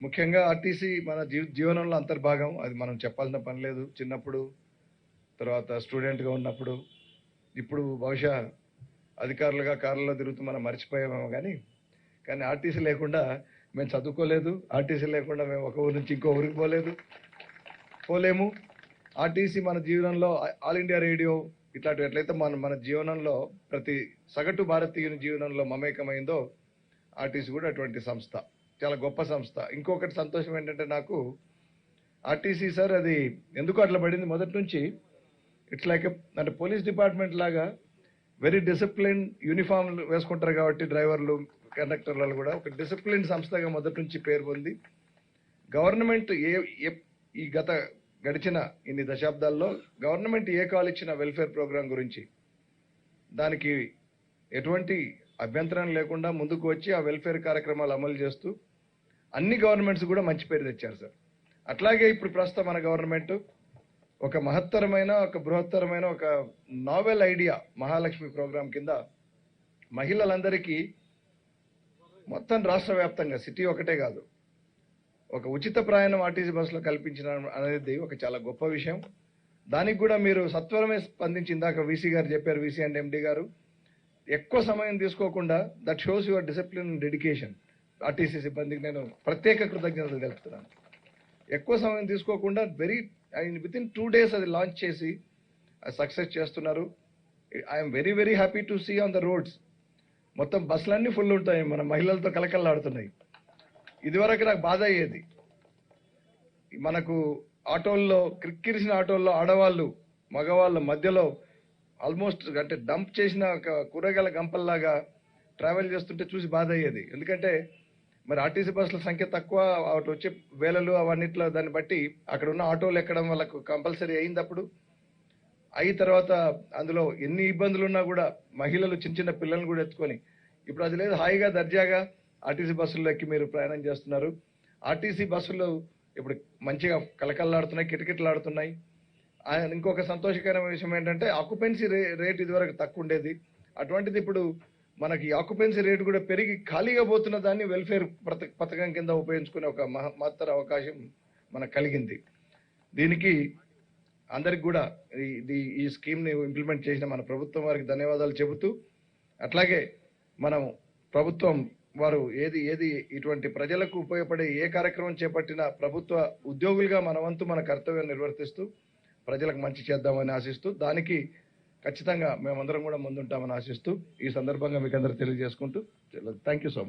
ముఖ్యంగా ఆర్టీసీ మన జీవనంలో అంతర్భాగం. అది మనం చెప్పాల్సిన పని లేదు. చిన్నప్పుడు, తర్వాత స్టూడెంట్‌గా ఉన్నప్పుడు, ఇప్పుడు బహుశా అధికారులుగా కార్లలో తిరుగుతూ మనం మర్చిపోయామేమో కానీ ఆర్టీసీ లేకుండా మేము చదువుకోలేదు. ఆర్టీసీ లేకుండా మేము ఒక ఊరు నుంచి ఇంకో ఊరికి పోలేము. ఆర్టీసీ మన జీవనంలో ఆల్ ఇండియా రేడియో ఇట్లాంటివి ఎట్లయితే మన జీవనంలో ప్రతి సగటు భారతీయుని జీవనంలో మమేకమైందో ఆర్టీసీ కూడా అటువంటి సంస్థ. చాలా గొప్ప సంస్థ. ఇంకొకటి సంతోషం ఏంటంటే నాకు ఆర్టీసీ సార్ అది ఎందుకు అట్లా పడింది మొదటి నుంచి. ఇట్స్ లైక్ అంటే పోలీస్ డిపార్ట్మెంట్ లాగా వెరీ డిసిప్లిన్ యూనిఫామ్ వేసుకుంటారు కాబట్టి డ్రైవర్లు కండక్టర్లు కూడా ఒక డిసిప్లిన్ సంస్థగా మొదటి నుంచి పేరు పొంది గవర్నమెంట్ ఈ గడిచిన ఇన్ని దశాబ్దాల్లో గవర్నమెంట్ ఏ కాల్ ఇచ్చిన వెల్ఫేర్ ప్రోగ్రాం గురించి దానికి ఎటువంటి అభ్యంతరం లేకుండా ముందుకు వచ్చి ఆ వెల్ఫేర్ కార్యక్రమాలు అమలు చేస్తూ అన్ని గవర్నమెంట్స్ కూడా మంచి పేరు తెచ్చారు సార్. అట్లాగే ఇప్పుడు ప్రస్తుతం మన గవర్నమెంట్ ఒక మహత్తరమైన ఒక బృహత్తరమైన ఒక నావెల్ ఐడియా మహాలక్ష్మి ప్రోగ్రాం కింద మహిళలందరికీ మొత్తం రాష్ట్ర వ్యాప్తంగా సిటీ ఒకటే కాదు ఒక ఉచిత ప్రయాణం ఆర్టీసీ బస్సులో కల్పించిన అనేది ఒక చాలా గొప్ప విషయం. దానికి కూడా మీరు సత్వరమే స్పందించి ఇందాక వీసీ గారు చెప్పారు, వీసీ అండ్ ఎండి గారు, ఎక్కువ సమయం తీసుకోకుండా that shows your discipline and dedication. RTC సిబ్బందికి నేను ప్రత్యేక కృతజ్ఞతలు తెలుపుతున్నాను. ఎక్కువ సమయం తీసుకోకుండా విత్ ఇన్ 2 days అది లాంచ్ చేసి సక్సెస్ చేస్తున్నారు. I'm very very happy to see on the roads. మొత్తం బస్సులన్నీ ఫుల్ ఉంటాయి, మన మహిళలతో కలకల్లాడుతున్నాయి. ఇదివరకు నాకు బాధ అయ్యేది, మనకు ఆటోల్లో క్రిక్కిరిసిన ఆటోల్లో ఆడవాళ్ళు మగవాళ్ళ మధ్యలో ఆల్మోస్ట్ అంటే డంప్ చేసిన ఒక కూరగాయల గంపల్లాగా ట్రావెల్ చేస్తుంటే చూసి బాధ అయ్యేది. ఎందుకంటే మరి ఆర్టీసీ బస్సుల సంఖ్య తక్కువ, అటు వచ్చే వేలలు అవన్నిట్లో దాన్ని బట్టి అక్కడ ఉన్న ఆటోలు ఎక్కడం వాళ్ళకు కంపల్సరీ అయిందప్పుడు. అయిన తర్వాత అందులో ఎన్ని ఇబ్బందులు ఉన్నా కూడా మహిళలు చిన్న చిన్న పిల్లల్ని కూడా ఎత్తుకొని ఇప్పుడు అది లేదు, హాయిగా దర్జాగా ఆర్టీసీ బస్సుల్లో ఎక్కి మీరు ప్రయాణం చేస్తున్నారు. ఆర్టీసీ బస్సులు ఇప్పుడు మంచిగా కలకల్లాడుతున్నాయి, కిటకిటలాడుతున్నాయి. ఇంకొక సంతోషకరమైన విషయం ఏంటంటే ఆక్యుపెన్సీ రేట్ ఇదివరకు తక్కువ ఉండేది. అటువంటిది ఇప్పుడు మనకి ఆక్యుపెన్సీ రేటు కూడా పెరిగి ఖాళీగా పోతున్న దాన్ని వెల్ఫేర్ పథకం కింద ఉపయోగించుకునే ఒక మహత్తర అవకాశం మనకు కలిగింది. దీనికి అందరికి కూడా ఈ స్కీమ్ని ఇంప్లిమెంట్ చేసిన మన ప్రభుత్వం వారికి ధన్యవాదాలు చెబుతూ, అట్లాగే మనం ప్రభుత్వం వారు ఏది ఇటువంటి ప్రజలకు ఉపయోగపడే ఏ కార్యక్రమం చేపట్టినా ప్రభుత్వ ఉద్యోగులుగా మన వంతు మన కర్తవ్యం నిర్వర్తిస్తూ ప్రజలకు మంచి చేద్దామని ఆశిస్తూ, దానికి ఖచ్చితంగా మేమందరం కూడా ముందుంటామని ఆశిస్తూ ఈ సందర్భంగా మీకు అందరూ తెలియజేసుకుంటూ థ్యాంక్ యూ సో మచ్.